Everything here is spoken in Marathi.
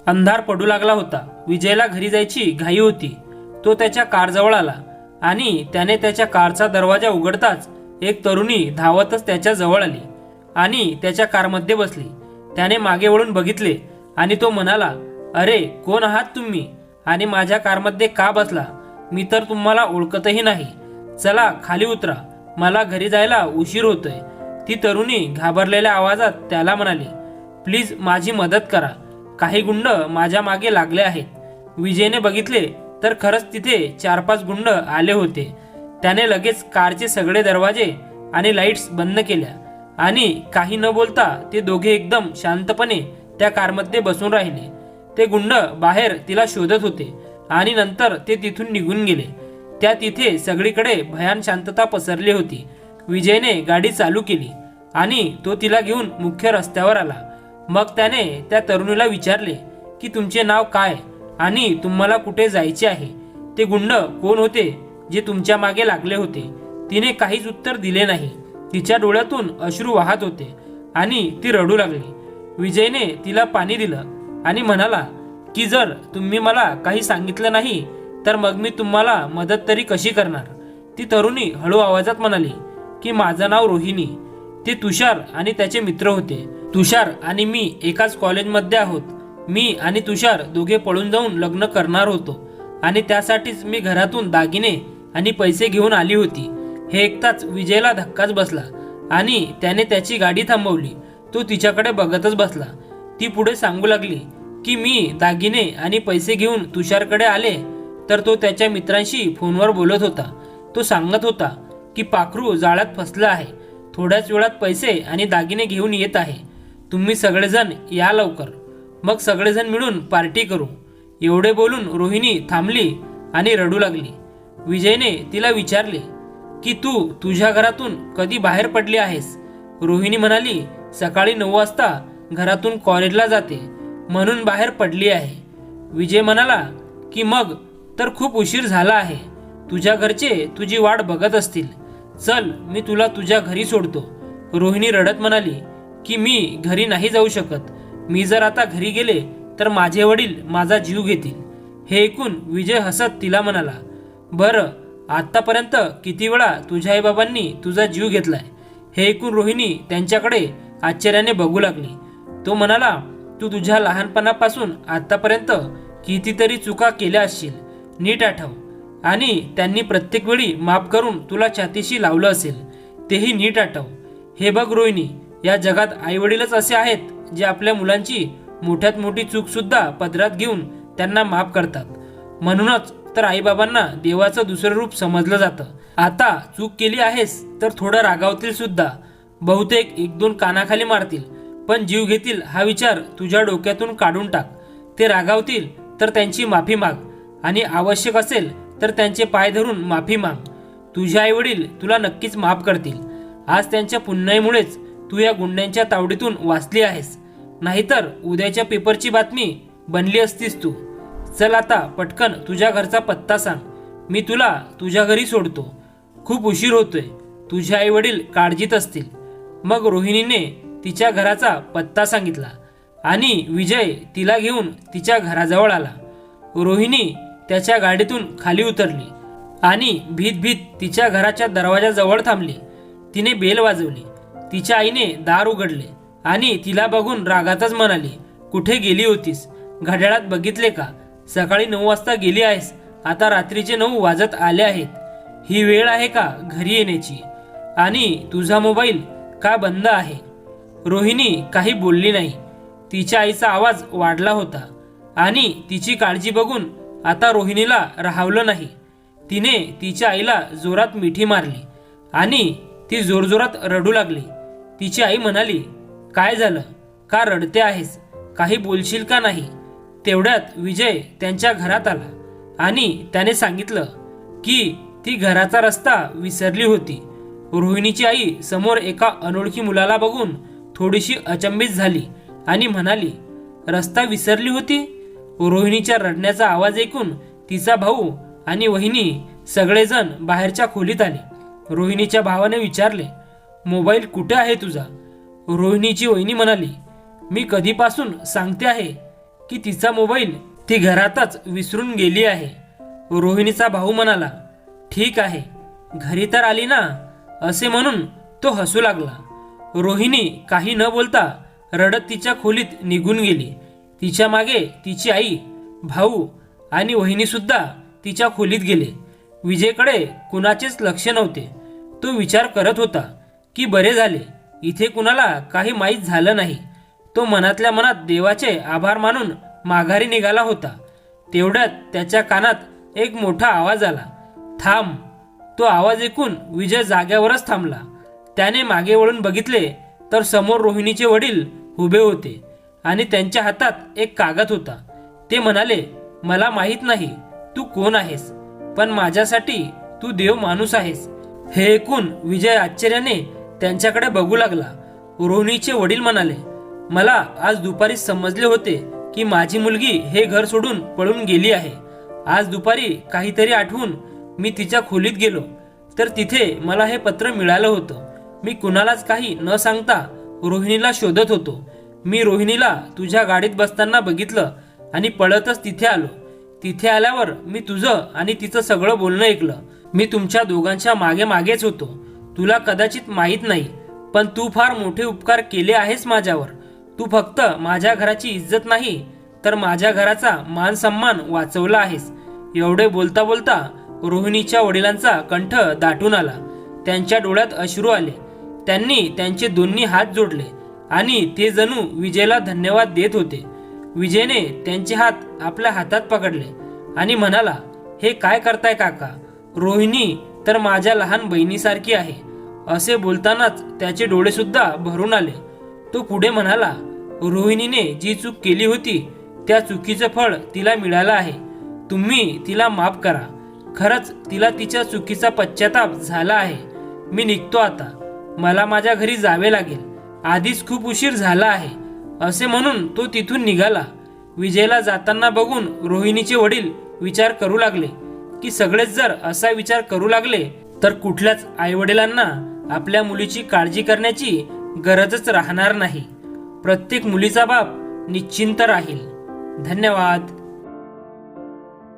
अंधार पडू लागला होता. विजयला घरी जायची घाई होती. तो त्याच्या कारजवळ आला आणि त्याने त्याच्या कारचा दरवाजा उघडताच एक तरुणी धावतच त्याच्या जवळ आली आणि त्याच्या कारमध्ये बसली. त्याने मागे वळून बघितले आणि तो म्हणाला, अरे कोण आहात तुम्ही आणि माझ्या कारमध्ये का बसला? मी तर तुम्हाला ओळखतही नाही. चला खाली उतरा, मला घरी जायला उशीर होतोय. ती तरुणी घाबरलेल्या आवाजात त्याला म्हणाली, प्लीज माझी मदत करा, काही गुंड माझ्या मागे लागले आहेत. विजयने बघितले तर खरंच तिथे 4-5 गुंड आले होते. त्याने लगेच कारचे सगळे दरवाजे आणि लाईट्स बंद केल्या आणि काही न बोलता ते दोघे एकदम शांतपणे त्या कारमध्ये बसून राहिले. ते गुंड बाहेर तिला शोधत होते आणि नंतर ते तिथून निघून गेले. त्या तिथे सगळीकडे भयान शांतता पसरली होती. विजयने गाडी चालू केली आणि तो तिला घेऊन मुख्य रस्त्यावर आला. मग त्याने त्या तरुणीला विचारले की तुमचे नाव काय आणि तुम्हाला कुठे जायचे आहे? ते गुंड कोण होते जे तुमच्या मागे लागले होते? तिने काहीच उत्तर दिले नाही. तिच्या डोळ्यातून अश्रू वाहत होते आणि ती रडू लागली. विजयने तिला पाणी दिलं आणि म्हणाला की जर तुम्ही मला काही सांगितलं नाही तर मग मी तुम्हाला मदत तरी कशी करणार? ती तरुणी हळू आवाजात म्हणाली की माझं नाव रोहिणी. ते तुषार आणि त्याचे मित्र होते. तुषार आणि मी एकाच कॉलेजमध्ये आहोत. मी आणि तुषार दोघे पळून जाऊन लग्न करणार होतो आणि त्यासाठीच मी घरातून दागिने आणि पैसे घेऊन आली होती. हे ऐकताच विजयला धक्काच बसला आणि त्याने त्याची गाडी थांबवली. तो तिच्याकडे बघतच बसला. ती पुढे सांगू लागली की मी दागिने आणि पैसे घेऊन तुषारकडे आले तर तो त्याच्या मित्रांशी फोनवर बोलत होता. तो सांगत होता की पाखरू जाळ्यात फसलं आहे, थोड्याच वेळात पैसे आणि दागिने घेऊन येत आहे. तुम्ही सगळेजण या लवकर, मग सगळेजण मिळून पार्टी करू. एवढे बोलून रोहिणी थांबली आणि रडू लागली. विजयने तिला विचारले की तू तुझ्या घरातून कधी बाहेर पडली आहेस? रोहिणी म्हणाली, सकाळी 9 वाजता घरातून कॉलेजला जाते म्हणून बाहेर पडली आहे. विजय म्हणाला की मग तर खूप उशीर झाला आहे. तुझ्या घरचे तुझी वाट बघत असतील. चल मी तुला तुझ्या घरी सोडतो. रोहिणी रडत म्हणाली की मी घरी नाही जाऊ शकत. मी जर आता घरी गेले तर माझे वडील माझा जीव घेतील. हे ऐकून विजय हसत तिला म्हणाला, बरं आतापर्यंत किती वेळा तुझ्या आईबाबांनी तुझा जीव घेतलाय? हे ऐकून रोहिणी त्यांच्याकडे आश्चर्याने बघू लागली. तो म्हणाला, तू तुझ्या लहानपणापासून आतापर्यंत कितीतरी चुका केल्या असशील, नीट आठव. आणि त्यांनी प्रत्येक वेळी माफ करून तुला छातीशी लावलं असेल, तेही नीट आठव. हे बघ रोहिणी, या जगात आईवडीलच असे आहेत जे आपल्या मुलांची मोठ्यात मोठी चूक सुद्धा पदरात घेऊन त्यांना माफ करतात. म्हणूनच तर आईबाबांना देवाचं दुसरं रूप समजलं जातं. आता चूक केली आहेस तर थोडं रागावतील सुद्धा, बहुतेक 1-2 कानाखाली मारतील, पण जीव घेतील हा विचार तुझ्या डोक्यातून काढून टाक. ते रागावतील तर त्यांची माफी माग आणि आवश्यक असेल तर त्यांचे पाय धरून माफी माग. तुझे आईवडील तुला नक्कीच माफ करतील. आज त्यांच्या पुण्याईमुळेच तू या गुंड्यांच्या तावडीतून वाचली आहेस, नाहीतर उद्याच्या पेपरची बातमी बनली असतीस तू. चल आता पटकन तुझ्या घरचा पत्ता सांग, मी तुला तुझ्या घरी सोडतो. खूप उशीर होतोय, तुझे आईवडील काळजीत असतील. मग रोहिणीने तिच्या घराचा पत्ता सांगितला आणि विजय तिला घेऊन तिच्या घराजवळ आला. रोहिणी त्याच्या गाडीतून खाली उतरली आणि भीत भीत तिच्या घराच्या दरवाजाजवळ थांबली. तिने बेल वाजवली. तिच्या आईने दार उघडले आणि तिला बघून रागातच म्हणाली, कुठे गेली होतीस? घड्याळात बघितले का? सकाळी 9 वाजता गेली आहेस, आता रात्रीचे 9 वाजत आले आहेत. ही वेळ आहे का घरी येण्याची? आणि तुझा मोबाईल का बंद आहे? रोहिणी काही बोलली नाही. तिच्या आईचा आवाज वाढला होता आणि तिची काळजी बघून आता रोहिणीला राहावलं नाही. तिने तिच्या आईला जोरात मिठी मारली आणि ती जोरजोरात रडू लागली. तिची आई म्हणाली, काय झालं? का रडते आहेस? काही बोलशील का नाही? तेवढ्यात विजय त्यांच्या घरात आला आणि त्याने सांगितलं की ती घराचा रस्ता विसरली होती. रोहिणीची आई समोर एका अनोळखी मुलाला बघून थोडीशी अचंबित झाली आणि म्हणाली, रस्ता विसरली होती? रोहिणीच्या रडण्याचा आवाज ऐकून तिचा भाऊ आणि वहिनी सगळेजण बाहेरच्या खोलीत आले. रोहिणीच्या भावाने विचारले, मोबाईल कुठे आहे तुझा? रोहिणीची वहिनी म्हणाली, मी कधीपासून सांगते आहे की तिचा मोबाईल ती घरातच विसरून गेली आहे. रोहिणीचा भाऊ म्हणाला, ठीक आहे, घरी तर आली ना, असे म्हणून तो हसू लागला. रोहिणी काही न बोलता रडत तिच्या खोलीत निघून गेली. तिच्या मागे तिची आई, भाऊ आणि वहिनीसुद्धा तिच्या खोलीत गेले. विजयकडे कुणाचेच लक्ष नव्हते. तो विचार करत होता की बरे झाले, इथे कुणाला काही माहीत झालं नाही. तो मनातल्या मनात देवाचे आभार मानून माघारी निघाला होता. तेवढ्यात त्याच्या कानात एक मोठा आवाज आला, थांब. तो आवाज ऐकून विजय जाग्यावरच थांबला. त्याने मागे वळून बघितले तर समोर रोहिणीचे वडील उभे होते आणि त्यांच्या हातात एक कागद होता. ते म्हणाले, मला माहीत नाही तू कोण आहेस, पण माझ्यासाठी तू देव माणूस आहेस. हे ऐकून विजय आश्चर्याने त्यांच्याकडे बघू लागला. रोहिणीचे वडील म्हणाले, मला आज दुपारी समजले होते की माझी मुलगी हे घर सोडून पळून गेली आहे. आज दुपारी काहीतरी आठवून मी तिच्या खोलीत गेलो तर तिथे मला हे पत्र मिळालं होतं. मी कुणालाच काही न सांगता रोहिणीला शोधत होतो. मी रोहिणीला तुझ्या गाडीत बसताना बघितलं आणि पळतच तिथे आलो. तिथे आल्यावर मी तुझं आणि तिचं सगळं बोलणं ऐकलं. मी तुमच्या दोघांच्या मागे मागेच होतो. तुला कदाचित माहीत नाही, पण तू फार मोठे उपकार केले आहेस माझ्यावर. तू फक्त माझ्या घराची इज्जत नाही तर माझ्या घराचा मान सन्मान वाचवला आहेस. एवढे बोलता बोलता रोहिणीच्या वडिलांचा कंठ दाटून आला. त्यांच्या डोळ्यात अश्रू आले. त्यांनी त्यांचे दोन्ही हात जोडले आणि ते जणू विजयला धन्यवाद देत होते. विजयने त्यांचे हात आपल्या हातात पकडले आणि म्हणाला, हे काय करताय काका? रोहिणी तर माझ्या लहान बहिणीसारखी आहे. असे बोलतानाच त्याचे डोळे सुद्धा भरून आले. तो पुढे म्हणाला, रोहिणीने जी चूक केली होती त्या चुकीचं फळ तिला मिळालं आहे. तुम्ही तिला माफ करा. खरंच तिला तिच्या चुकीचा पश्चाताप झाला आहे. मी निघतो आता. मला माझ्या घरी जावे लागेल. आधीच खूप उशीर झाला आहे. असे म्हणून तो तिथून निघाला. विजयला जाताना बघून रोहिणीचे वडील विचार करू लागले की सगळेच जर असा विचार करू लागले तर कुठल्याच आईवडिलांना आपल्या मुलीची काळजी करण्याची गरजच राहणार नाही. प्रत्येक मुलीचा बाप निश्चिंत राहील. धन्यवाद.